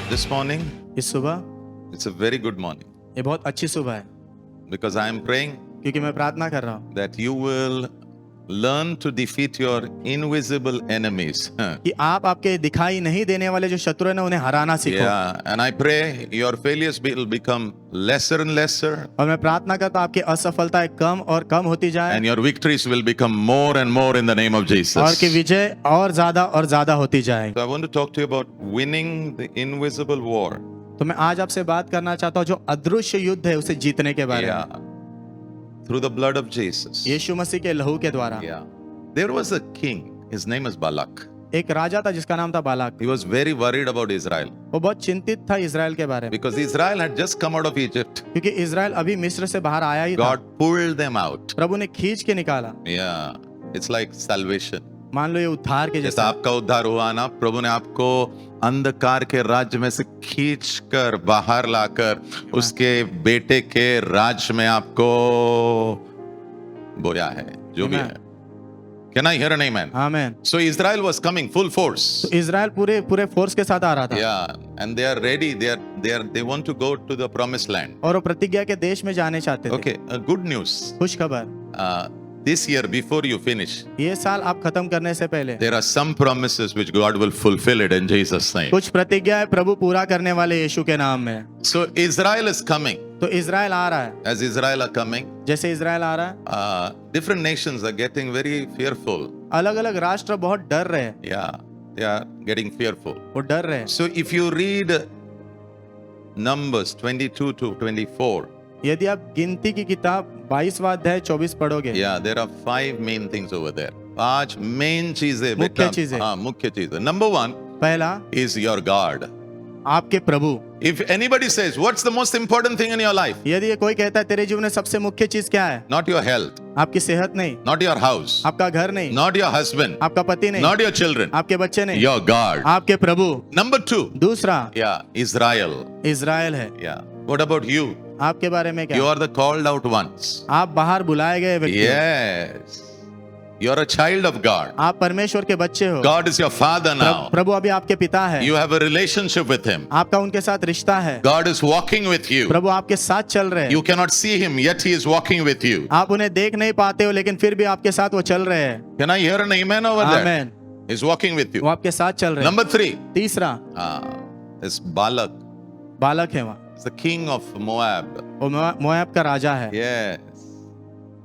This morning, इस सुबह it's a very good morning ये बहुत अच्छी सुबह है, because I am praying क्योंकि मैं प्रार्थना कर रहा हूँ that you will learn to defeat your invisible enemies. कि आप आपके दिखाई नहीं देने वाले जो शत्रु है ना उन्हें हराना सीखो। Yeah, and I pray your failures will become lesser and lesser, और मैं प्रार्थना करता हूँ आपकी असफलताएं कम और कम होती जाए and your victories will become more and more in the name of और कि Jesus. विजय और ज्यादा होती जाए। So I want to talk to you about winning the invisible war. तो मैं आज आपसे बात करना चाहता हूँ जो अदृश्य युद्ध है उसे जीतने के बारे Yeah, में, through the blood of Jesus. यीशु मसीह के लहू के द्वारा। Yeah, there was a king. His name is Balak. एक राजा था जिसका नाम था Balak. He was very worried about Israel वो बहुत चिंतित था इजराइल के बारे में, because Israel had just come out of Egypt. क्योंकि इजराइल अभी मिस्र से बाहर आया ही था। God pulled them out. प्रभु ने खींच के निकाला। Yeah, it's like salvation. मान लो ये उद्धार के जैसा जैसा। आपका उद्धार हुआ ना, प्रभु ने आपको अंधकार के राज्य में से खींचकर बाहर लाकर उसके बेटे के राज्य में आपको बोया है, जो भी है। Can I hear an amen? आमीन। So Israel was coming full force. तो इजराइल पूरे फोर्स के साथ आ रहा था Yeah, and they are ready. They want to go to the promised land. और वो प्रतिज्ञा के देश में जाने चाहते थे। Okay, good news. खुश खबर, This year, before you finish, ये साल आप खत्म करने से पहले there are some promises which God will fulfill it in Jesus' name. कुछ प्रतिज्ञाएं प्रभु पूरा करने वाले यीशु के नाम में। So Israel is coming. तो इजराइल आ रहा है। As Israel are coming, जैसे इजराइल आ रहा है, different nations are getting very fearful. अलग अलग राष्ट्र बहुत डर रहे हैं। Yeah, they are getting fearful. वो डर रहे हैं। So if you read Numbers 22 to 24, यदि आप गिनती की किताब 22वां अध्याय 24 पढ़ोगे, yeah, there are 5 main things over there. 5 main चीजें मुख्य बेटा, चीजें। हाँ, मुख्य चीजें. Number 1 पहला is your God. आपके प्रभु। If anybody says, what's the most important thing in your life? यदि ये कोई कहता है तेरे जीवन में सबसे मुख्य चीज क्या है, Not your health, आपकी सेहत नहीं, not your house, आपका घर नहीं, not your husband, आपका पति नहीं, not your children, आपके बच्चे नहीं, your God. आपके प्रभु। Number 2, दूसरा yeah, Israel. इजराइल है। Yeah. What about you? आपके बारे में You क्या? are the called out ones. आप बाहर बुलाए गए व्यक्ति हो। Yes. You are a child of God. आप परमेश्वर के बच्चे हो। God is your father now. प्रभु अभी आपके पिता है। You have a relationship with him. आपका उनके साथ रिश्ता है। God is walking with you. प्रभु आपके साथ चल रहे हैं। You cannot see him, yet he is walking with you. आप उन्हें देख नहीं पाते हो, लेकिन फिर भी आपके साथ वो चल रहे हैं। Can I hear an amen over there? आमीन। He's walking with वो you. आपके साथ चल रहे हैं। Number 3, तीसरा is Balak. बालक है वहाँ। He's the king of Moab. वो मोआब का राजा है। Yes.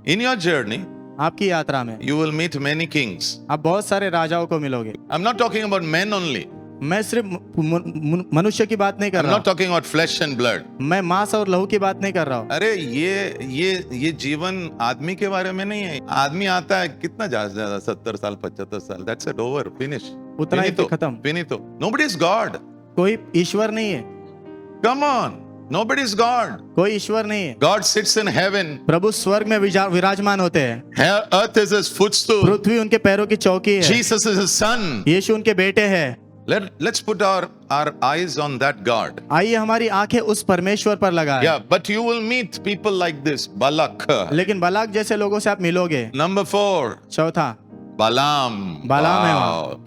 In your journey, आपकी यात्रा में you will meet many kings. आप बहुत सारे राजाओं को मिलोगे। I'm not talking about men only. मैं सिर्फ मनुष्य की बात नहीं कर I'm रहा not talking about flesh and blood. हूँ, मैं मांस और लहू की बात नहीं कर रहा हूँ। अरे ये जीवन आदमी के बारे में नहीं है। आदमी आता है कितना ज्यादा से ज्यादा 70 साल 75 साल, that's it, over, finish. उतना ही Finito, खत्म। finito. Nobody is God. कोई ईश्वर नहीं है, Come on. Nobody is God. कोई ईश्वर नहीं है। God sits in heaven. प्रभु स्वर्ग में विराजमान होते हैं। Earth is his footstool. पृथ्वी उनके पैरों की चौकी है। Jesus is his son. यीशु उनके बेटे हैं। Let's put our eyes on that God. आइए हमारी आंखें उस परमेश्वर पर लगाएं। Yeah, but you will meet people like this, Balak. लेकिन बालाक जैसे लोगों से आप मिलोगे। Number 4, चौथा Balaam. बालाम है Wow.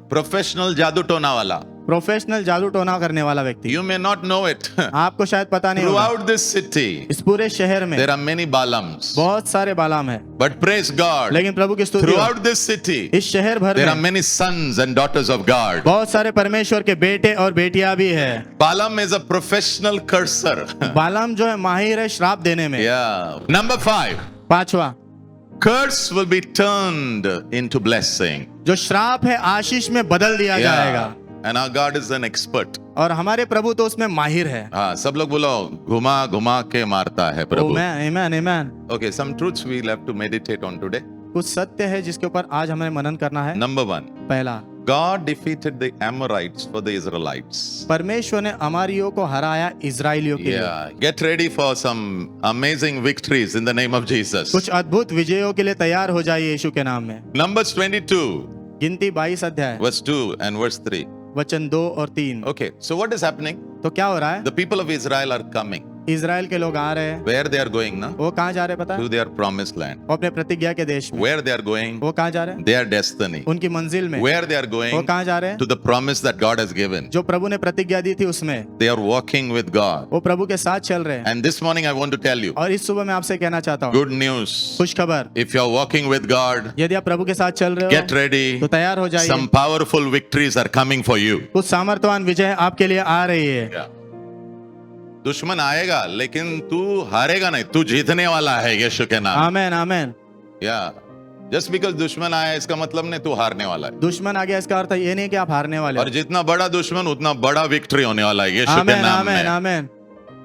Professional जादू टोना वाला. प्रोफेशनल जादू टोना करने वाला व्यक्ति। You may not know it. आपको शायद पता नहीं होगा। Throughout this city, इस पूरे शहर में there are many Balams. बहुत सारे बालाम हैं, But praise God, लेकिन प्रभु की स्तुति हो। throughout this city, इस शहर भर there are में many sons and daughters of God. बहुत सारे परमेश्वर के बेटे और बेटियां भी है। Balaam is a professional curser. बालाम जो है माहिर है श्राप देने में। Yeah. Number 5, पांचवा, curse will be turned into blessing. जो श्राप है आशीष में बदल दिया जाएगा। And our God is an expert. और हमारे प्रभु तो उसमें माहिर है। हाँ, सब लोग बोलो घुमा घुमा के मारता है प्रभु. आमीन आमीन। Okay, some truths we'll have to meditate on today. कुछ सत्य है जिसके ऊपर आज हमें मनन करना है। Number 1, पहला, God defeated the Amorites for the Israelites. परमेश्वर ने अमारियों को हराया इजराइलियों के लिए। Yeah, get ready for some amazing victories in the name of Jesus. कुछ अद्भुत विजयों के लिए तैयार हो जाइए यीशु के नाम में। Numbers 22, गिनती 22 अध्याय verse 2 and verse 3. वचन 2 और 3। Okay, so what is happening? तो क्या हो रहा है? The people of Israel are coming. Israel के लोग आ रहे हैं, where they are going ना, वो कहाँ जा रहे हैं पता है? to their promised land. वो अपने प्रतिज्ञा के देश में। Where they are going, वो कहाँ जा रहे हैं? their destiny. उनकी मंजिल में। Where they are वो going, कहाँ जा रहे हैं? to the promise that God has given. जो प्रभु ने प्रतिज्ञा दी थी उसमें। They are walking with God. वो प्रभु के साथ चल रहे हैं। And this morning I want to tell you, और इस सुबह मैं आपसे कहना चाहता हूँ, good news. खुश खबर, If you are walking with God, यदि आप प्रभु के साथ चल रहे get हो ready. तो तैयार हो जाइए। Some powerful victories are coming for you. कुछ सामर्थ्यवान विजय आपके लिए आ रही है। Yeah. दुश्मन आएगा लेकिन तू हारेगा नहीं, तू जीतने वाला है यीशु के नाम। आमेन आमेन। या जस्ट बिकॉज दुश्मन आया इसका मतलब नहीं तू हारने वाला है। दुश्मन आ गया इसका अर्थ ये नहीं कि आप हारने वाले और जितना बड़ा दुश्मन उतना बड़ा विक्ट्री होने वाला है यीशु के आमेन नाम आमेन में। आमेन।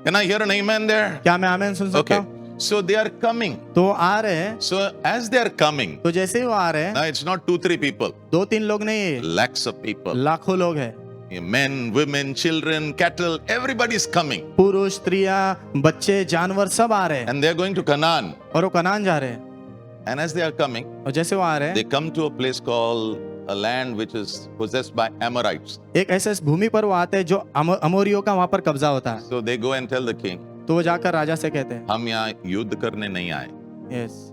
Can I hear an amen there? क्या मैं आमेन सुन सकता Okay. हूँ? So they are coming. तो आ रहे हैं, So as they are coming, तो जैसे ही वो आ रहे हैं, now it's not 2-3 people, 2-3 लोग नहीं है, lakhs of people, लाखों लोग हैं। men, women, children, cattle, everybody is coming, पुरुष, स्त्रियां, बच्चे, जानवर सब आ रहे हैं and they are going to Canaan. और वो कनान जा रहे हैं। And as they are coming, और जैसे वो आ रहे they हैं, come to a place called a land which is possessed by Amorites. एक ऐसे भूमि पर वो आते हैं जो अमोरियों का वहां पर कब्जा होता है। So they go and tell the king, तो वो जाकर राजा से कहते हैं, हम यहाँ युद्ध करने नहीं आए, यस,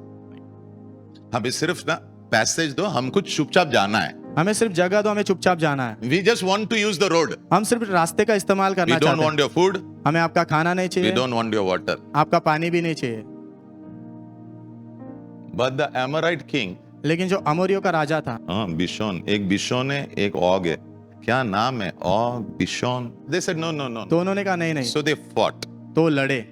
हमें सिर्फ ना पैसेज दो, हमको चुपचाप जाना है। हमें सिर्फ जगह दो, हमें चुपचाप जाना है। We just want to use the road. हम सिर्फ रास्ते का इस्तेमाल We करना don't चाहते हैं। want your food. हमें आपका खाना नहीं We चाहिए, don't want your water. आपका पानी भी नहीं चाहिए। But the Amorite king, लेकिन जो अमोरियों का राजा था, बिशोन, एक बिशोन है, एक ऑग है, क्या नाम है? Org, बिशोन. They said no, no, no. तो उन्होंने कहा नहीं नहीं, So they fought. तो वो लड़े।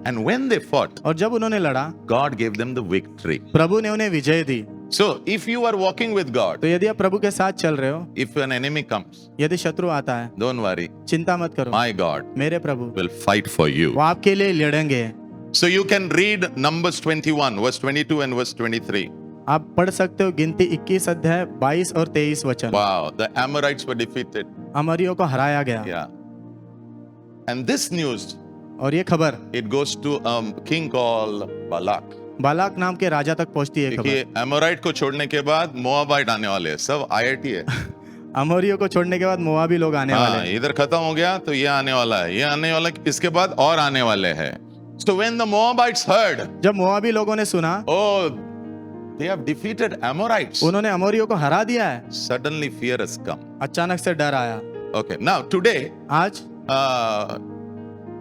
And when they fought, और जब उन्होंने लड़ा, God gave them the victory. प्रभु ने उन्हें विजय दी। So if you are walking with God, तो यदि आप प्रभु के साथ चल रहे हो, if an enemy comes, यदि शत्रु आता है, don't worry. चिंता मत करो, My God मेरे प्रभु will fight for you. वो आपके लिए लड़ेंगे। So you can read Numbers 21, verse 22 and verse 23. आप पढ़ सकते हो गिनती 21 अध्याय 22 और 23 वचन। Wow, the Amorites were defeated. अमोरियों को हराया गया। Yeah. And this news, और ये खबर it goes to a king called Balak. Balak नाम के राजा तक पहुंचती है। देखिए, खबर एमोराइट को छोड़ने के बाद मोआबाइट आने वाले हैं, सब आईआईटी है। अमोरियों को छोड़ने के बाद मोआबी लोग आने वाले हाँ, हैं। इधर खत्म हो गया तो ये आने वाला है, ये आने वाला है, इसके बाद और आने वाले हैं। So when the Moabites heard, जब मोआबी लोगों ने सुना oh, they have defeated Amorites, उन्होंने अमोरियों को हरा दिया है, suddenly fear has come. अचानक से डर आया। Okay, now today, आज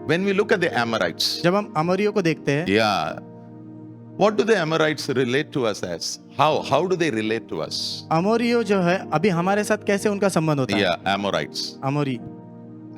when we look at the Amorites, जब हम अमोरियों को देखते हैं, yeah, what do the Amorites relate to us as? How do they relate to us? अमोरियो जो है अभी हमारे साथ कैसे उनका संबंध होता है? Yeah, Amorites. अमोरी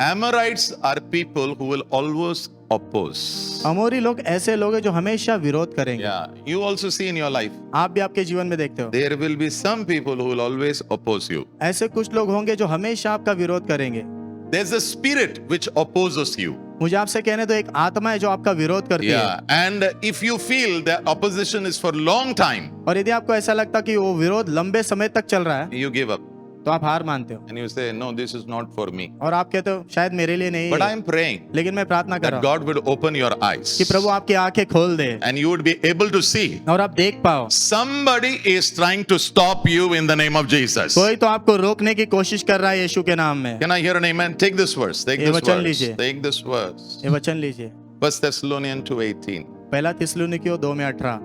Amorites are people who will always oppose. अमोरी लोग ऐसे लोग हैं जो हमेशा विरोध करेंगे। Yeah, you also see in your life, आप भी आपके जीवन में देखते हो, there will be some people who will always oppose you. ऐसे कुछ लोग होंगे जो हमेशा आपका विरोध करेंगे। There's a spirit which opposes you. मुझे आपसे कहने दो, एक आत्मा है जो आपका विरोध करती है। Yeah, and if you feel that opposition is for long time, और यदि आपको ऐसा लगता कि वो विरोध लंबे समय तक चल रहा है, you give up तो आप हार मानते हो and you say, no, this is not for me. और आप कहते हो शायद मेरे लिए नहीं But है। I'm praying लेकिन मैं प्रार्थना कर that रहा हूँ God would open your eyes कि प्रभु आपकी आंखें खोल दे and you would be able to see और आप देख पाओ somebody is trying to stop you in the name of Jesus. कोई तो आपको रोकने की कोशिश कर रहा है यीशु के नाम में। Can I hear an amen? Take this verse. Take ये this वचन verse. लीजिए। Take this verse. ये वचन लीजिए, 1 Thessalonians 2:18. पहला थिस्सलुनीकियों 2:18।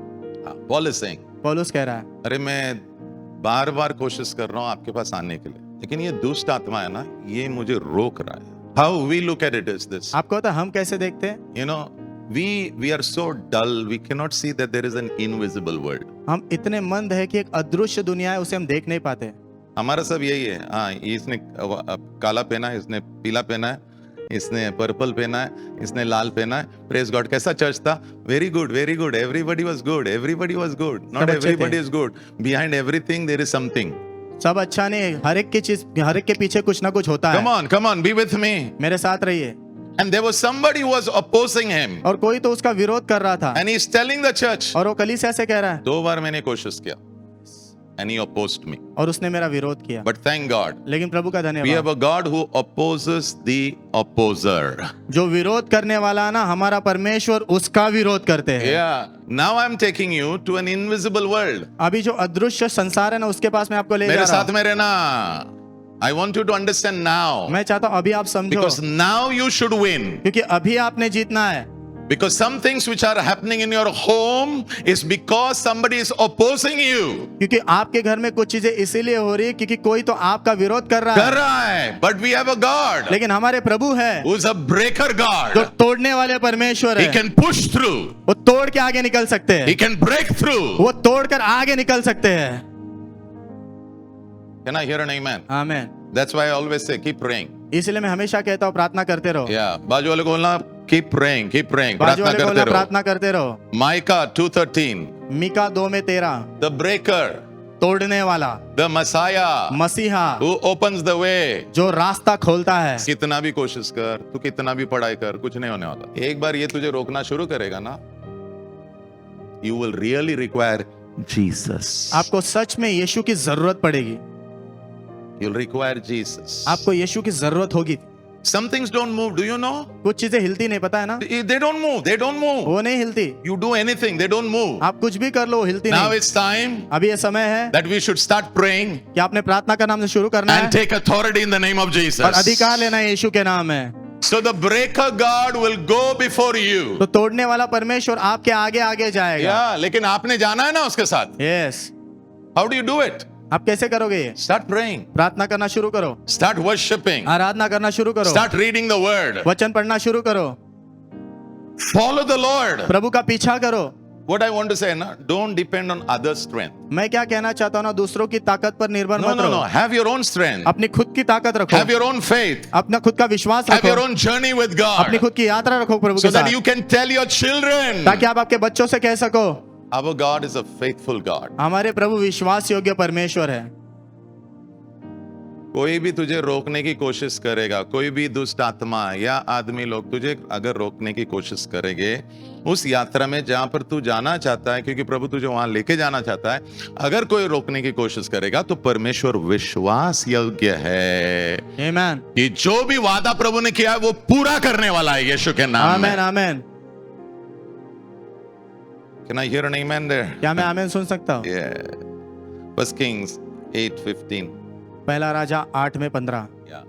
Paul is saying, पौलुस कह रहा है, अरे मैं बार बार कोशिश कर रहा हूँ आपके पास आने के लिए, लेकिन ये दुष्ट आत्मा है ना, ये मुझे रोक रहा है। How we look at it is this. आपको पता है हम कैसे देखते हैं? You know, we are so dull, we cannot see that there is an invisible world. हम इतने मंद है कि एक अदृश्य दुनिया है, उसे हम देख नहीं पाते। हमारा सब यही है। हाँ, इसने काला पहना है, इसने पीला पहना है, इसने पर्पल पहना है, इसने लाल पहना है। Praise God. कैसा चर्च था? Very good, very good, everybody was good, everybody was good, not सब अच्छे एवरीबडी थे। Is good, behind everything there is something. सब अच्छा नहीं, हर एक की चीज, हर एक के पीछे कुछ ना कुछ होता कम है। On, come on, B with me. मेरे साथ रहिए। And there was somebody who was opposing him, और कोई तो उसका विरोध कर रहा था and he's telling the church, और वो कलीसिया से कह रहा है, 2 बार मैंने कोशिश किया, and he opposed me. और उसने मेरा विरोध किया। But thank God, लेकिन प्रभु का we have धन्यवाद, a God who opposes the opposer. जो विरोध करने वाला ना, हमारा परमेश्वर उसका विरोध करते हैं। Yeah. Now I'm taking you to an invisible world. अभी जो अदृश्य संसार है ना, उसके पास मैं आपको ले जा मेरे रहा साथ हूं। में रहना। I want you to understand now. मैं चाहता हूं अभी आप समझो, Because now you should win. क्योंकि अभी आपने जीतना है। Because some things which are happening in your home is because somebody is opposing you. क्योंकि आपके घर में कुछ चीजें इसीलिए हो रही है क्योंकि कोई तो आपका विरोध कर रहा कर है, रहा है. But we have a God लेकिन हमारे प्रभु है who's a breaker जो God. तोड़ने वाले परमेश्वर He है। can push through. वो तोड़ के आगे निकल सकते He हैं, can break through. वो तोड़ कर आगे निकल सकते हैं। Can I hear an amen? आमीन। That's why I always say keep praying. इसलिए मैं हमेशा कहता हूँ प्रार्थना करते रहो। Yeah. बाजू वाले को बोलना keep praying, keep praying. बाजू प्रार्थना वाले को करते बोलना रहो. प्रार्थना करते रहो। Micah 2:13. मीका 2:13, The breaker, तोड़ने वाला, the Messiah मसीहा who opens the way. जो रास्ता खोलता है। कितना भी कोशिश कर, तू कितना भी पढ़ाई कर, कुछ नहीं होने वाला। एक बार ये तुझे रोकना शुरू करेगा ना, you will really require Jesus. आपको सच में यीशु की जरूरत पड़ेगी, You'll require Jesus. आपको यीशु की जरूरत होगी। Some things don't move. Do you know? कुछ चीजें हिलती नहीं, पता है ना, They don't move. They don't move. वो नहीं हिलती। You do anything, they don't move. आप कुछ भी कर लो, वो हिलती Now नहीं। it's time अभी ये समय है that we should start praying कि आपने प्रार्थना का नाम से शुरू करना है and take authority in the name of और Jesus. अधिकार लेना है यीशु के नाम में। So the breaker God will go before you. तो तोड़ने वाला परमेश्वर आपके आगे आगे जाएगा। Yeah, लेकिन आपने जाना है ना उसके साथ. Yes, How do you do it? आप कैसे करोगे ये? Start praying. प्रार्थना करना शुरू करो, Start worshiping. आराधना करना शुरू करो, Start reading the word. वचन पढ़ना शुरू करो, Follow the Lord. प्रभु का पीछा करो। What I want to say, na, don't depend on others' strength. मैं क्या कहना चाहता हूँ ना, दूसरों की ताकत पर निर्भर No, मत no, no. रहो, Have your own strength. अपनी खुद की ताकत रखो, Have your own faith. अपना खुद का विश्वास Have your रखो, own journey with अपनी God. खुद की यात्रा रखो प्रभु So के that साथ, you can tell your children, ताकि आप आपके बच्चों से कह सको our God is a faithful God. हमारे प्रभु विश्वास योग्य परमेश्वर है। कोई भी तुझे रोकने की कोशिश करेगा, कोई भी दुष्ट आत्मा या आदमी लोग तुझे अगर रोकने की कोशिश करेंगे उस यात्रा में जहां पर तू जाना चाहता है, क्योंकि प्रभु तुझे वहां लेके जाना चाहता है, अगर कोई रोकने की कोशिश करेगा तो परमेश्वर विश्वास योग्य है आमीन, कि जो भी वादा प्रभु ने किया है वो पूरा करने वाला है यीशु के नाम आमीन, में। आमीन। Can I hear an amen there? क्या मैं आमीन सुन सकता हूँ? Yeah. 1 Kings 8:15. पहला राजा 8:15। Yeah.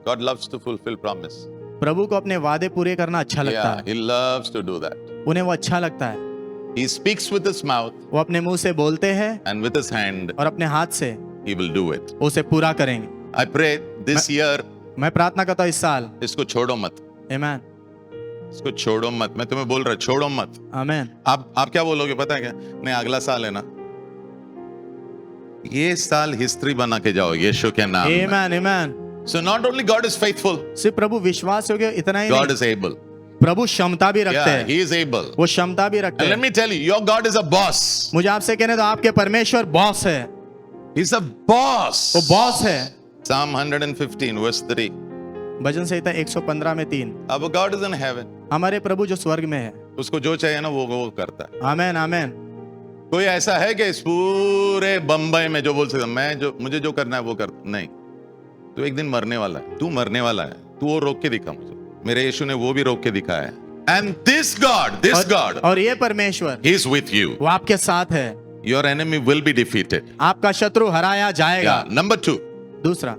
God loves to fulfill promise. प्रभु को अपने वादे पूरे करना अच्छा लगता Yeah, है, he loves to do that. उन्हें वो अच्छा लगता है। He speaks with his mouth वो अपने मुंह से बोलते हैं and with his hand और अपने हाथ से he will do it. उसे पूरा करेंगे। I pray this year मैं प्रार्थना करता हूँ इस साल, इसको छोड़ो मत, आमीन, इसको छोड़ो मत। मैं तुम्हें बोल रहा हूं, छोड़ो मत। आमीन। आप क्या बोलोगे पता है क्या? नहीं, अगला साल है ना, ये साल हिस्ट्री बना के जाओ यीशु के नाम में। आमीन, आमीन। So not only God is faithful, सिर्फ प्रभु विश्वास योग्य इतना ही God नहीं, is able. प्रभु क्षमता भी रखते Yeah, हैं, he is able. वो क्षमता भी रखते And let हैं। me tell you, your God is a boss. मुझे आपसे कहने दो, आपके परमेश्वर बॉस है, He's a boss. वो बॉस है। Psalm 115 verse 3. Bhajan Samhita 115:3। Our God is in heaven. हमारे प्रभु जो स्वर्ग में है, उसको जो चाहिए ना वो करता है। आमीन, आमीन। कोई ऐसा है कि इस पूरे बंबई में जो बोल सकता मुझे जो करना है वो कर, नहीं। तू एक दिन मरने वाला है, तू मरने वाला है, तू वो रोक के दिखा मुझे। मेरे यीशु ने वो भी रोक के दिखाया है। And this God, और ये परमेश्वर He is with you. वो आपके साथ है, Your enemy will be defeated. आपका शत्रु हराया जाएगा। Yeah. Number 2, दूसरा,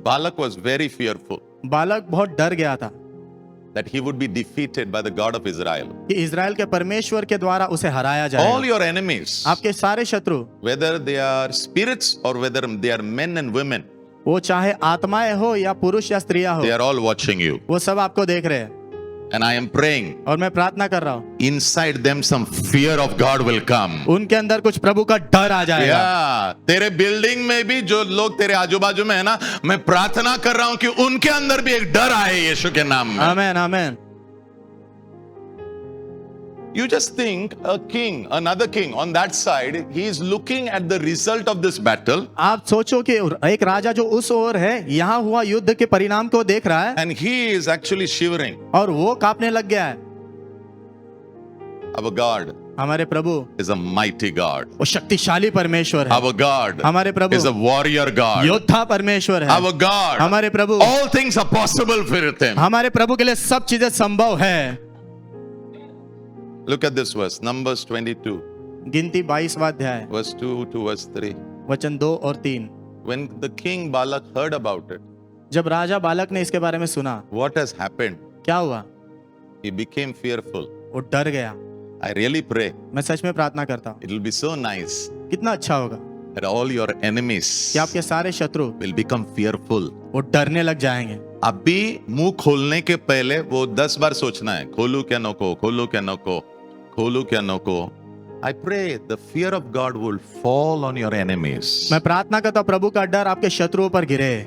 Balak was very fearful बालक बहुत डर गया था that he would be defeated by the God of Israel. कि इजराइल के परमेश्वर के द्वारा उसे हराया All जाएगा। your enemies, आपके सारे शत्रु, whether they are spirits or whether they are men and women, वो चाहे आत्माएं हो या पुरुष या स्त्रियां हो, they are all watching you. वो सब आपको देख रहे हैं। And I am praying, और मैं प्रार्थना कर रहा हूँ, inside them some fear of God will come. उनके अंदर कुछ प्रभु का डर आ जाएगा। Yeah, तेरे बिल्डिंग में भी जो लोग तेरे आजू बाजू में है ना, मैं प्रार्थना कर रहा हूं कि उनके अंदर भी एक डर आए यीशु के नाम में। आमीन, आमीन। You just think a king, another king on that side, he is looking at the result of this battle आप सोचो कि एक राजा जो उस ओर है, यहाँ हुआ युद्ध के परिणाम को देख रहा है and he is actually shivering. और वो कांपने लग गया है। Our God हमारे प्रभु is a mighty God. वो शक्तिशाली परमेश्वर है, Our God हमारे प्रभु is a warrior God. योद्धा परमेश्वर है। Our God, हमारे प्रभु, all things are possible for him. हमारे प्रभु के लिए सब चीजें संभव है। Look at this verse, Numbers 22, गिनती 22वां अध्याय verse 2 to verse 3. वचन 2 और 3। when the king Balak heard about it, जब राजा बालक ने इसके बारे में सुना, what has happened? क्या हुआ? He became fearful. वो डर गया। I really pray मैं सच में प्रार्थना करता हूँ, it will be so nice कितना अच्छा होगा that all your enemies कि आपके सारे शत्रु will become fearful. वो डरने लग जाएंगे। अभी मुंह खोलने के पहले वो 10 बार सोचना है, खोलू क्या नको, खोलू क्या नको, खोलू क्या नको. I pray the fear of God will fall on your enemies. मैं प्रार्थना करता हूँ प्रभु का डर आपके शत्रुओं पर गिरे।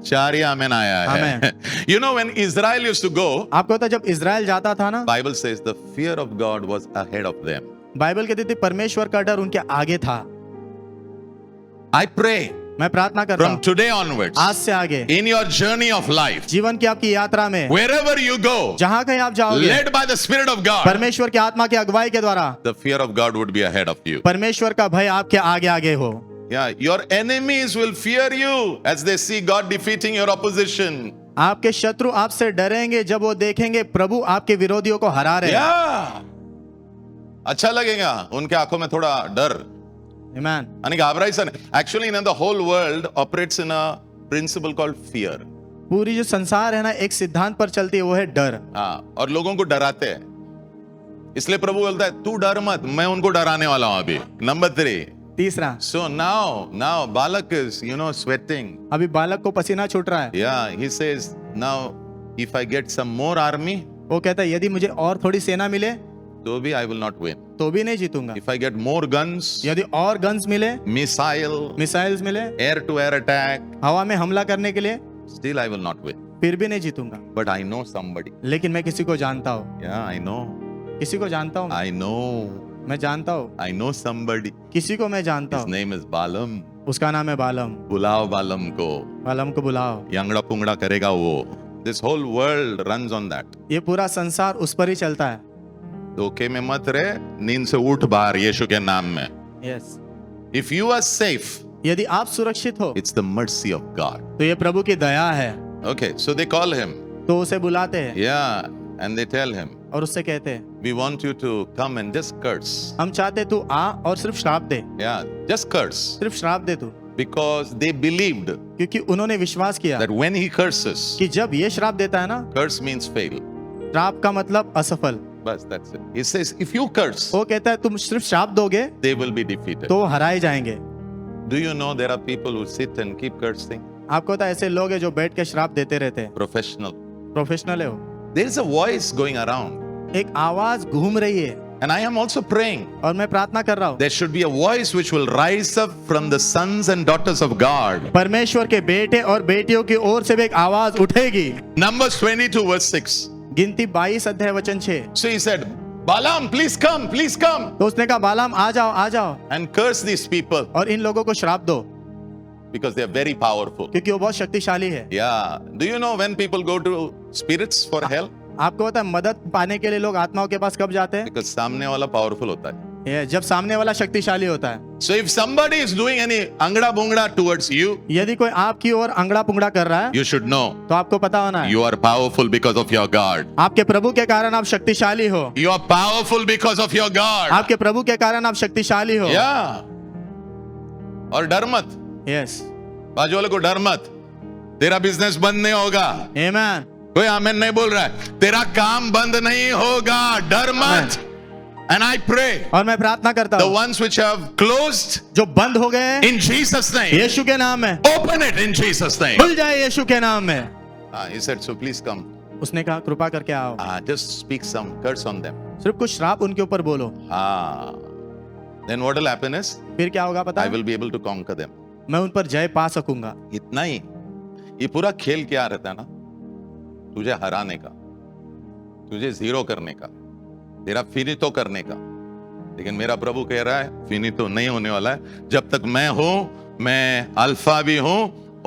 4 या आमेन आया है. Amen. You know when Israel used to go, आपको पता है जब इजराइल जाता था ना, Bible says the fear of God was ahead of them. Bible कहती थी परमेश्वर का डर उनके आगे था। I pray मैं प्रार्थना करता from हूँ today onwards, आज से आगे in your journey of life, जीवन की आपकी यात्रा में wherever you go, जहां कहीं आप जाओगे, led by the Spirit of God, परमेश्वर की आत्मा की अगुवाई के द्वारा the fear of God would be ahead of you. परमेश्वर का भय आपके आगे आगे हो। Yeah, your enemies will fear you as they see God defeating your opposition. आपके शत्रु आपसे डरेंगे जब वो देखेंगे प्रभु आपके विरोधियों को हरा रहे हैं। Yeah. अच्छा लगेगा उनके आंखों में थोड़ा डर आमीन। आणि घाबरायचं नाही. Actually, the whole world operates in a principle called fear. पूरी जो संसार है ना एक सिद्धांत पर चलती है, वो है डर। हाँ, और लोगों को डराते हैं. इसलिए प्रभु बोलता है तू डर मत, मैं उनको डराने वाला हूं अभी. Number 3. तीसरा, So now Balak is, sweating. अभी बालक को पसीना छूट रहा है। Yeah, he says, now if I get some more army, वो कहता है यदि मुझे और थोड़ी सेना मिले तो भी I will not win. तो भी नहीं जीतूंगा। If I get more guns, यदि और गन्स मिले, missile, मिसाइल्स मिले, air to air attack, हवा में हमला करने के लिए, still I will not win. फिर भी नहीं जीतूंगा। But I know somebody. लेकिन मैं किसी को जानता हूँ, Yeah, I know. किसी को जानता हूँ, I know. मैं जानता हूँ, I know somebody. किसी को मैं जानता His हूँ। name is Balaam. उसका नाम है बालम। बुलाओ बालम को. बालम को बुलाओ। यांगड़ा पुंगड़ा करेगा वो. This whole world runs on that. ये पूरा संसार उस पर ही चलता है। धोखे में मत रहे, नींद से उठ बाहर यीशु के नाम में. Yes. If you are safe, यदि आप सुरक्षित हो it's the mercy of God. तो ये प्रभु की दया है। Okay, so they call him. तो उसे बुलाते हैं Yeah, and they tell him, और उससे कहते हैं we want you to come and just curse. हम चाहते तू आ और सिर्फ श्राप दे, Yeah, just curse. सिर्फ श्राप दे तू। Because they believed क्योंकि उन्होंने विश्वास किया that when he curses, कि जब ये श्राप देता है ना, curse means fail. श्राप का मतलब असफल। Bas, that's it. He says, if you curse, वो कहता है तुम सिर्फ श्राप दोगे they will be defeated. तो वो हराए जाएंगे। Do you know there are people who sit and keep cursing? आपको तो ऐसे लोग हैं जो बैठ के श्राप देते रहते हैं। Professional. प्रोफेशनल है वो। There is a voice going around. एक आवाज घूम रही है And I am also praying. और मैं प्रार्थना कर रहा हूँ There should be a voice which will rise up from the sons and daughters of God. परमेश्वर के बेटे और बेटियों की ओर से भी एक आवाज उठेगी। Numbers 22 verse 6. गिनती 22 अध्याय वचन 6। So he said, Balaam, please come, please come. तो उसने कहा बालाम आ जाओ आ जाओ And curse these people और इन लोगों को श्राप दो because they are very powerful. क्योंकि वो बहुत शक्तिशाली है। Yeah. Do you know when people go to spirits for help? आपको पता है मदद पाने के लिए लोग आत्माओं के पास कब जाते हैं? Because सामने वाला powerful होता है. ये जब सामने वाला शक्तिशाली होता है। So if somebody is doing any angda bungda towards you, यदि कोई आपकी ओर अंगड़ा पुंगड़ा कर रहा है you should know तो आपको पता होना है you are powerful because of your God. आपके प्रभु के कारण आप शक्तिशाली हो। You are powerful because of your God. आपके प्रभु के कारण आप शक्तिशाली हो। Yeah. और डर मत. यस बाजू वाले को डर मत. तेरा बिजनेस बंद नहीं होगा. आमीन। कोई आमीन नहीं बोल रहा है. तेरा काम बंद नहीं होगा. डर मत. And I pray और मैं प्रार्थना करता the हूँ ones which have closed जो बंद हो गए हैं in Jesus name, यीशु के नाम में open it in Jesus name. खुल जाए यीशु के नाम में। He said, so please come. उसने कहा कृपा करके आओ, Just speak some curse on them. सिर्फ कुछ श्राप उनके ऊपर बोलो। Then what will happen is फिर क्या होगा पता I है? will be able to conquer them. मैं उन पर जय पा सकूंगा। इतना ही. ये पूरा खेल क्या रहता है ना, तुझे हराने का, तुझे जीरो करने का, तेरा फिनितो करने का. लेकिन मेरा प्रभु कह रहा है फिनितो नहीं होने वाला है. जब तक मैं हूं, मैं अल्फा भी हूं,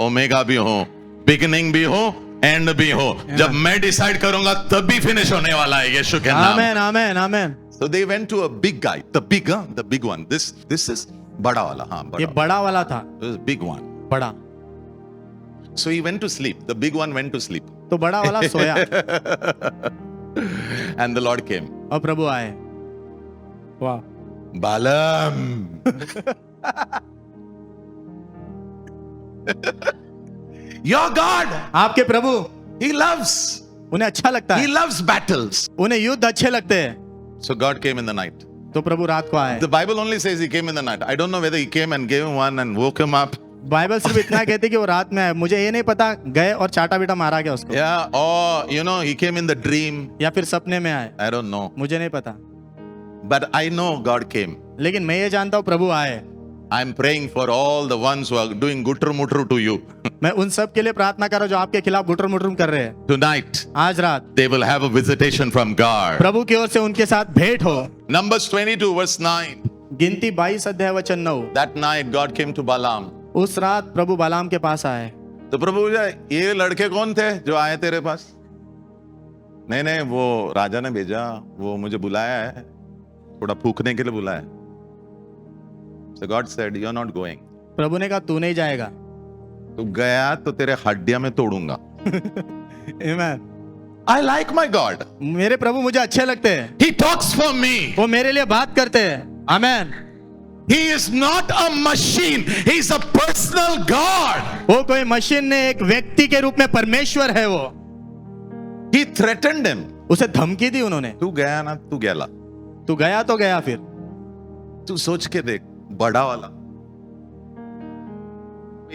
ओमेगा भी हूं, बिगिनिंग भी हूं, एंड भी हूं. जब मैं डिसाइड करूंगा तब भी फिनिश होने वाला है यीशु के नाम. आमीन आमीन आमीन। So they went to a big guy, the big one. This is बड़ा वाला. हाँ, ये बड़ा. बड़ा वाला था, This is big one. बड़ा। So he went to sleep. The big one went to sleep. तो बड़ा वाला सोया And the Lord came. और प्रभु आए। वाह। Balaam. Your God, आपके प्रभु He loves. उन्हें अच्छा लगता He है, loves battles. उन्हें युद्ध अच्छे लगते हैं। So God came in the night. तो प्रभु रात को आए। The Bible only says He came in the night. I don't know whether He came and gave him one and woke him up. Bible सिर्फ इतना कहती कि वो रात में आए, मुझे ये नहीं पता गए और चाटा बीटा मारा गया उसको, Yeah, or He came in the dream. या फिर सपने में आए, I don't know. मुझे नहीं पता, But I know God came. लेकिन मैं ये जानता हूँ प्रभु आए। I'm praying for all the ones who are doing gutru mutru to you. मैं उन सब के लिए प्रार्थना कर रहा हूँ जो आपके खिलाफ गुटर मुटरुम कर रहे हैं। Tonight, आज रात they will have a visitation from God. प्रभु की ओर से उनके साथ भेंट हो। Numbers 22 verse 9. गिनती 22 अध्याय वचन 9। That night God came to Balaam. उस रात प्रभु बालाम के पास आए। तो प्रभु पूछा, ये लड़के कौन थे जो आए तेरे पास? नहीं, वो राजा ने भेजा, वो मुझे बुलाया है, थोड़ा फूकने के लिए बुलाया है। So God said, you're not going. प्रभु ने कहा तू नहीं जाएगा। तू गया तो तेरे हड्डियां में तोड़ूंगा। Amen। I like my God. मेरे प्रभु मुझे अच्छे लगते हैं, He talks for me. वो मेरे लिए बात करते हैं। आमेन। He is not a machine. He's a personal God. वो कोई मशीन ने, एक व्यक्ति के रूप में परमेश्वर है वो। He threatened him. उसे धमकी दी उन्होंने, तू गया ना, तू गेला। तू गया तो गया। फिर तू सोच के देख, बड़ा वाला,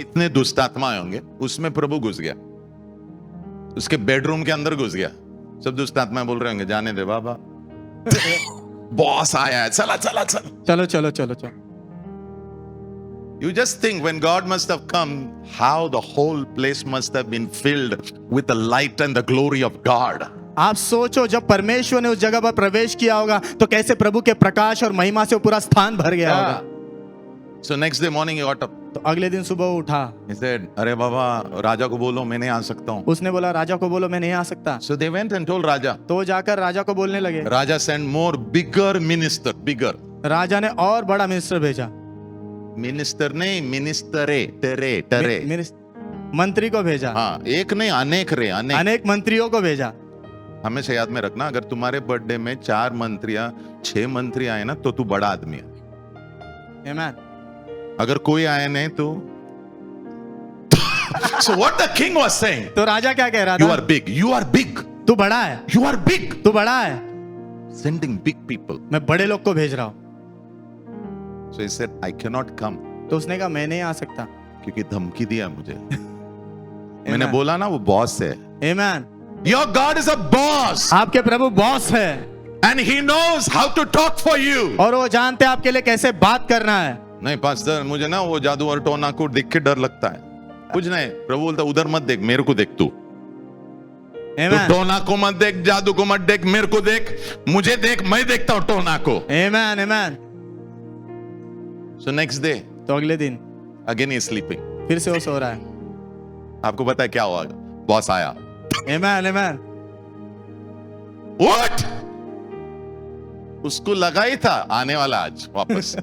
इतने दुष्ट आत्माएं होंगे, उसमें प्रभु घुस गया, उसके बेडरूम के अंदर घुस गया। सब दुष्ट आत्माएं बोल रहे होंगे, जाने दे बाबा, बॉस आया है, चला चला चला। चलो चलो चलो चलो। You just think when God must have come, how the whole place must have been filled with the light and the glory of God. आप सोचो जब परमेश्वर ने उस जगह पर प्रवेश किया होगा तो कैसे प्रभु के प्रकाश और महिमा से वो पूरा स्थान भर गया होगा। So next day morning he got up. तो अगले दिन सुबह वो उठा, He said, अरे बाबा, राजा को बोलो मैं नहीं आ सकता हूँ। उसने बोला राजा को बोलो मैं नहीं आ सकता। So they went and told Raja. तो वो जाकर राजा को बोलने लगे। Raja sent more bigger minister, bigger. राजा ने और बड़ा मिनिस्टर भेजा। मिनिस्टर नहीं, मिनिस्टरे, टरे। मंत्री को भेजा। हाँ, एक नहीं, अनेक रे, अनेक। अनेक मंत्रियों को भेजा। हमेशा याद में रखना, अगर तुम्हारे बर्थडे में 4 मंत्रियां 6 मंत्री आए ना, तो तू बड़ा आदमी है। Amen। अगर कोई आए नहीं तो So what the king was saying, तो राजा क्या कह रहा you था? are big, you are big, तू बड़ा है, you are big, तू बड़ा है, sending big people. मैं बड़े लोग को भेज रहा हूँ। So he said, I cannot come, तो उसने कहा मैं नहीं आ सकता। क्योंकि धमकी दिया मुझे। मैंने बोला ना, वो बॉस है। Amen। Your God is a boss आपके प्रभु बॉस है and he knows how to talk for you. और वो जानते हैं आपके लिए कैसे बात करना है। नहीं पास्टर, मुझे ना वो जादू और टोना को देख के डर लगता है। कुछ नहीं, प्रभु बोलता उधर मत देख, मेरे को देख। तू Amen। टोना को मत देख, जादू को मत देख, मेरे को देख, मुझे देख, मैं देखता हूं टोना को। Amen। Amen। So next day, तो अगले दिन again he is sleeping. फिर से वो सो रहा है। आपको पता है क्या हुआ? बॉस आया। Amen। Amen। What? उसको लगा ही था आने वाला आज वापस।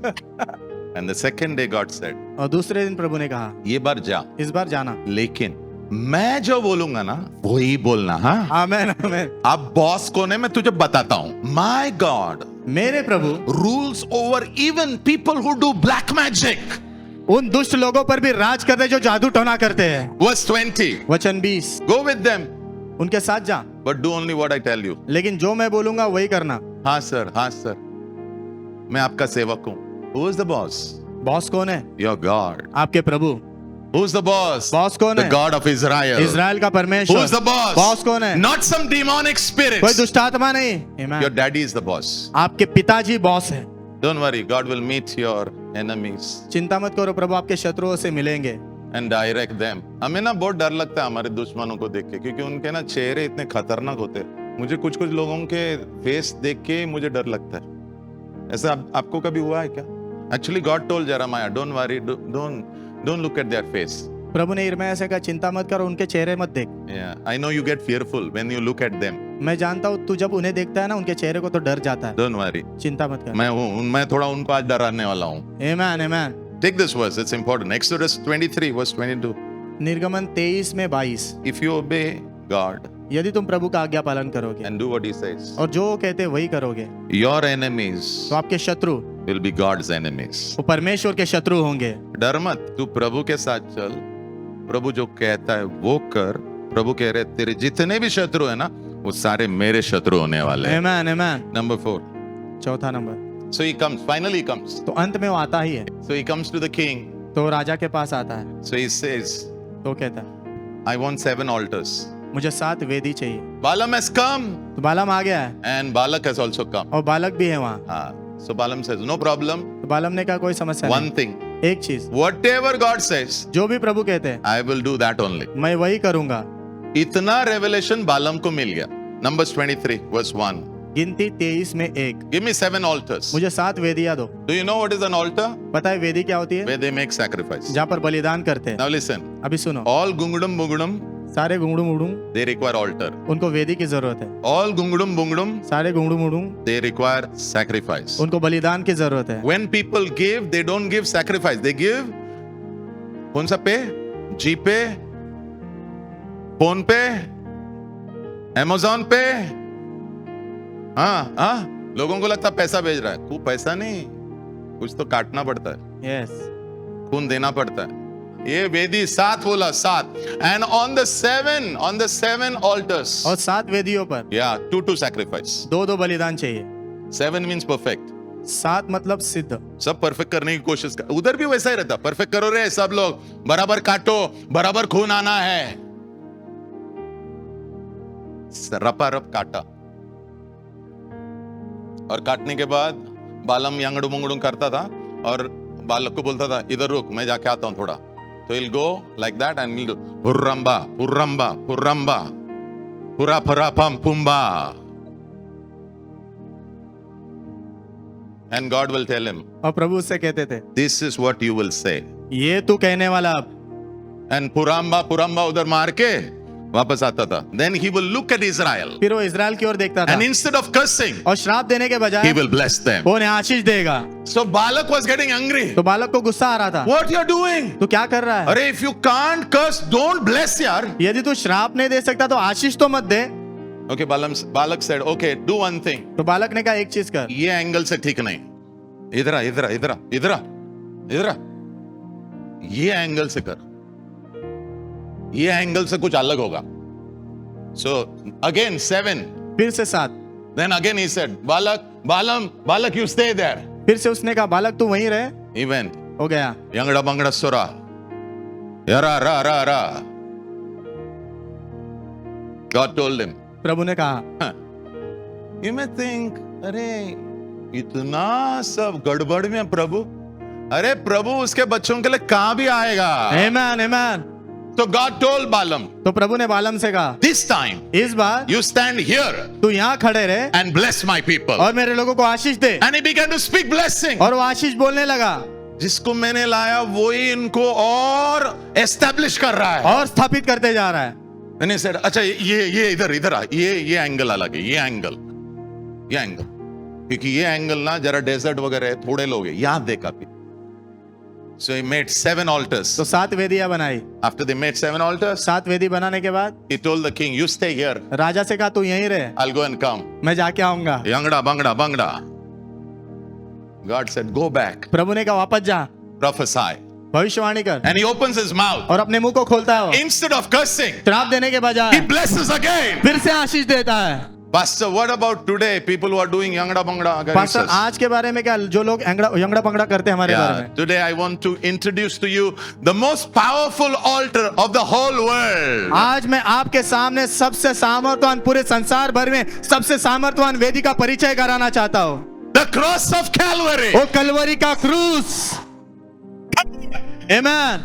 And the second day God said, और दूसरे दिन प्रभु ने कहा ये बार जा, इस बार जाना। लेकिन मैं जो बोलूंगा ना वही बोलना। हाँ, आमेन आमेन। अब बॉस कौन है मैं तुझे बताता हूं। My God मेरे प्रभु rules over even people who do black magic. उन दुष्ट लोगों पर भी राज करते हैं जो जादू टोना करते हैं। Verse 20. वचन 20। Go with them, उनके साथ जा, but do only what I tell you. लेकिन जो मैं बोलूंगा वही करना। हाँ सर, हाँ सर, मैं आपका सेवक हूं। Who is the boss? Boss कौन है? Your God. आपके प्रभु। Who's the boss? बॉस कौन The है? God of Israel. इजराइल का परमेश्वर। Who's the boss? बॉस कौन है? Not some demonic कोई spirits. दुष्ट आत्मा नहीं। Amen। Your daddy is the boss. आपके पिताजी बॉस है। Don't worry, God will meet your enemies चिंता मत करो, प्रभु आपके शत्रुओं से मिलेंगे and direct them. हमें ना बहुत डर लगता है हमारे दुश्मनों को देख के, क्योंकि उनके ना चेहरे इतने खतरनाक होते हैं। मुझे कुछ कुछ लोगों के फेस देख के मुझे डर लगता है। ऐसा आपको कभी हुआ है क्या? Actually, God told Jeremiah, don't worry, don't look at their face. प्रभु ने यिर्मयाह से कहा चिंता मत करो, उनके चेहरे मत देख। Yeah, I know you get fearful when you look at them. मैं जानता हूँ तू जब उन्हें देखता है ना उनके चेहरे को तो डर जाता है। Don't worry. चिंता मत कर। मैं थोड़ा उनको आज डराने वाला हूँ। Amen, amen। Take this verse, it's important. Exodus 23 verse 22. निर्गमन 23 में 22। If you obey God यदि तुम प्रभु का आज्ञा पालन करोगे and do what he says, और जो वो कहते हैं वही करोगे, your enemies तो आपके शत्रु will be God's enemies. वो परमेश्वर के शत्रु होंगे। डर मत, तू प्रभु के साथ चल, प्रभु जो कहता है वो कर। प्रभु कह रहे तेरे जितने भी शत्रु है ना वो सारे मेरे शत्रु होने वाले हैं। आमेन आमेन। नंबर 4, चौथा number, so he comes, finally he comes, तो अंत में वो आता ही है, so he comes to the king, तो राजा के पास आता है, so he says, तो कहता है I want 7 altars. मुझे 7 वेदी चाहिए। Balaam has come तो बालाम आ गया है and Balak has also come. और बालक भी है वहाँ। So Balaam says, no problem, तो बालाम ने कहा कोई समस्या one नहीं, thing, एक चीज, whatever God says, जो भी प्रभु कहते हैं I will do that only. मैं वही करूंगा। इतना रेवलेशन बालम को मिल गया। Numbers 23 verse 1. गिनती 23 में 1, Give me 7 altars. मुझे 7 वेदियां दो। Do you know what is an altar? पता है वेदी क्या होती है? Where they make sacrifice. जहाँ पर बलिदान करते हैं। Now listen, अभी सुनो, all gungudum bungudum, सारे गुंगड़ू मुड़ू they require altar. उनको वेदी की जरूरत है, All gungudum bungudum, सारे गुंगड़ू मुड़ू they require sacrifice. उनको बलिदान की जरूरत है। When people give, they don't give sacrifice. They give कौन सा पे? जीपे, फोन पे, Amazon पे। हाँ, लोगों को लगता पैसा भेज रहा है, खूब पैसा नहीं, कुछ तो काटना पड़ता है, यस, खून देना पड़ता है। ये वेदी 7 बोला, 7, and on the 7 altars, और 7 वेदियों पर yeah, 2 sacrifice. 2 बलिदान चाहिए। 7 means perfect. 7 मतलब सिद्ध। सब परफेक्ट करने की कोशिश कर, उधर भी वैसा ही रहता, परफेक्ट करो रे सब लोग, बराबर काटो, बराबर खून आना है, रपा रप काटा। और काटने के बाद बालम यांगड़ू मुंगड़ू करता था और बालक को बोलता था इधर रुक, मैं जाके आता हूं थोड़ा, तो he'll go like that and he'll do पुर्रम्बा पुर्रम्बा पुर्रम्बा पुरा फरा पम Pumbaa, and God will tell him, और प्रभु उससे कहते थे this is what you will say, ये तू कहने वाला अब, and पुरम्बा पुरम्बा उधर मार के वापस आता था। Then he will look at Israel फिर वो इजराइल की ओर देखता था and instead of cursing, और श्राप देने के he बजाय will bless them. वो उन्हें आशीष देगा। So Balak was getting angry. तो बालक को गुस्सा आ रहा था, What you are doing? तू क्या कर रहा है? अरे if you can't curse, don't bless यार। यदि तू श्राप नहीं दे सकता तो आशीष तो मत दे। Okay, Balak said, okay, do one thing. तो बालक ने कहा एक चीज कर, ये एंगल से ठीक नहीं, इधर आ, इधर आ, इधर आ, इधर आ, इधर आ, ये एंगल से कर, ये एंगल से कुछ अलग होगा। So again 7. फिर से 7, Then again he said, Balak, you stay there. फिर से उसने कहा बालक तू वहीं रहे। He went. हो गया। Yangda bangda sura. Yara ra ra ra. God told him. प्रभु ने कहा, You may think, अरे इतना सब गड़बड़ में प्रभु, अरे प्रभु उसके बच्चों के लिए कहां भी आएगा। आमेन आमेन। So God told Balaam, तो प्रभु ने बालम से कहा this time इस बार you stand here तू यहाँ खड़े रहे and bless my people. और मेरे लोगों को आशीष दे। And he began to speak blessing. और वो आशीष बोलने लगा, जिसको मैंने लाया वही इनको और एस्टेब्लिश कर रहा है। और स्थापित करते जा रहा है। And he said, अच्छा ये इधर आ, ये एंगल अलग है, ये एंगल, क्योंकि ये एंगल ना जरा डेजर्ट वगैरह है, थोड़े लोग हैं, याद देखा फिर। So he made 7 altars. तो 7 वेदियां बनाई। After they made 7 altars, 7 वेदी बनाने के बाद he told the king, you stay here, राजा से कहा तू यहीं रहे, I'll go and come. मैं जाके आऊंगा। Yangda bangda bangda. God said, go back, प्रभु ने कहा वापस जा, prophesy. भविष्यवाणी कर। And he opens his mouth. और अपने मुंह को खोलता है वो। Instead of cursing, श्राप देने के he बजाय blesses again. फिर से आशीष देता है। Pastor, what about today? People who are doing yangda bangda. Pastor आज के बारे में क्या, जो लोग यंगड़ा पंगड़ा करते हैं हमारे बारे Yeah, में। today I want to introduce to you the most powerful altar of the whole world. आज मैं आपके सामने सबसे सामर्थ्यवान, पूरे संसार भर में सबसे सामर्थ्यवान वेदी का परिचय कराना चाहता हूँ। The cross of Calvary. वो कलवरी का क्रूस। आमेन।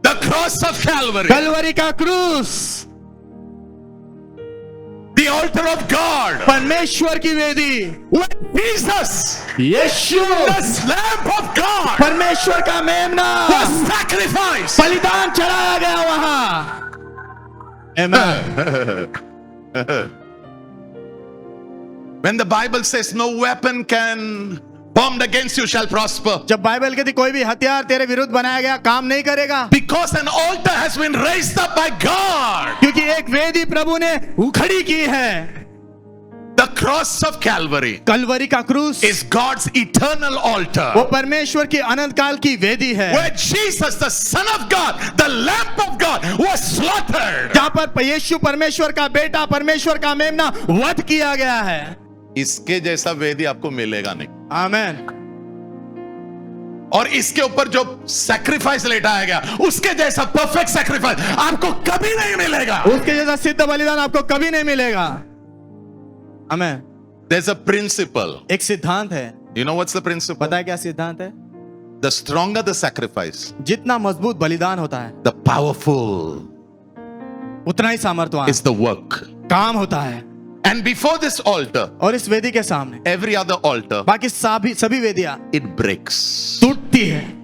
The cross of Calvary. Kalvari का क्रूस। The altar of God. परमेश्वर की वेदी। When Jesus, Yeshu, the Lamb of God, परमेश्वर का मेमना was sacrificed. बलिदान चढ़ाया गया वहां। आमेन। When the Bible says no weapon can formed against you shall prosper. जब बाइबल कहती कोई भी हथियार तेरे विरुद्ध बनाया गया काम नहीं करेगा, Because an altar has been raised up by God. क्योंकि एक वेदी प्रभु ने उखड़ी की है। The cross of Calvary Kalvari का क्रूस is God's eternal altar. वो परमेश्वर की अनंत काल की वेदी है, Where Jesus, the Son of God, the Lamb of God, was slaughtered. जहाँ पर यीशु परमेश्वर का बेटा, परमेश्वर का मेमना वध किया गया है। इसके जैसा वेदी आपको मिलेगा नहीं, आमेन। और इसके ऊपर जो सैक्रिफाइस लेटाया गया, उसके जैसा परफेक्ट सैक्रिफाइस आपको कभी नहीं मिलेगा। उसके जैसा सिद्ध बलिदान आपको कभी नहीं मिलेगा। आमेन। There's a principle. एक सिद्धांत है, You know what's the principle? पता है क्या सिद्धांत है? The stronger the sacrifice, जितना मजबूत बलिदान होता है the powerful उतना ही सामर्थ्यवान is the work. काम होता है। And before this altar, और इस वेदी के सामने every other altar, बाकी सभी वेदियां it breaks. टूटती है,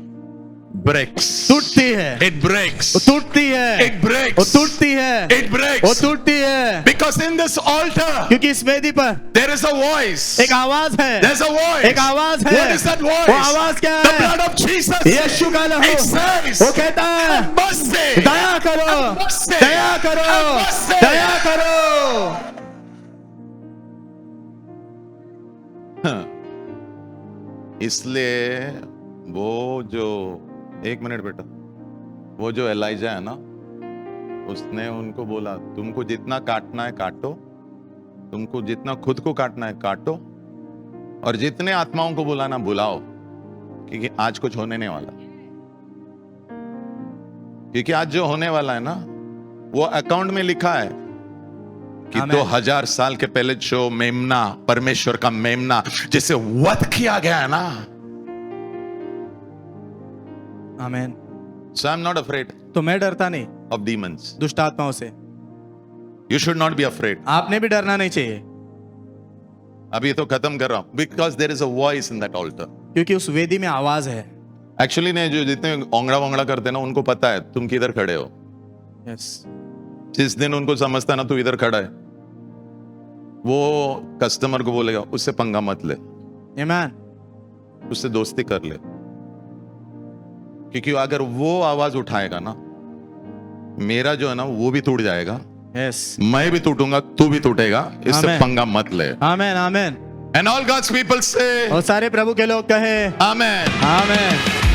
Breaks. टूटती है, It breaks. वो टूटती है, It breaks. वो टूटती है, It breaks. वो टूटती है। Because in this altar, क्योंकि इस वेदी पर there is a voice. एक आवाज है, There's a voice. एक आवाज है। What is that voice? वो आवाज क्या The है? blood of Jesus. यीशु का लहू। It says, वो कहता है, "Have mercy. दया करो, Have mercy. दया करो, Have mercy." दया करो। इसलिए वो जो, एक मिनट बेटा, वो जो एलाइजा है ना, उसने उनको बोला तुमको जितना काटना है काटो, तुमको जितना खुद को काटना है काटो, और जितने आत्माओं को बुलाना बुलाओ, क्योंकि आज कुछ होने नहीं वाला। क्योंकि आज जो होने वाला है ना, वो अकाउंट में लिखा है कि आमीन। 2000 साल के पहले जो मेमना, परमेश्वर का मेमना जिसे वध किया गया है ना, आमेन। so I'm not afraid तो मैं डरता नहीं of demons. दुष्ट आत्माओं से। You should not be afraid. आपने भी डरना नहीं चाहिए, अभी तो खत्म कर रहा हूं, because there is a voice in that altar. क्योंकि उस वेदी में आवाज है। एक्चुअली ने जो जितने ओंगड़ा वोंगड़ा करते हैं ना, उनको पता है तुम किधर खड़े हो। यस, जिस दिन उनको समझता है ना तू इधर खड़ा है, वो कस्टमर को बोलेगा उससे पंगा मत ले, आमेन। उससे दोस्ती कर ले। क्योंकि अगर वो आवाज उठाएगा ना, मेरा जो है ना वो भी टूट जाएगा, यस, मैं भी टूटूंगा, तू भी टूटेगा, इससे आमेन। पंगा मत ले। आमेन, आमेन। And all God's people say, और सारे प्रभु के लोग कहे Amen. आमेन।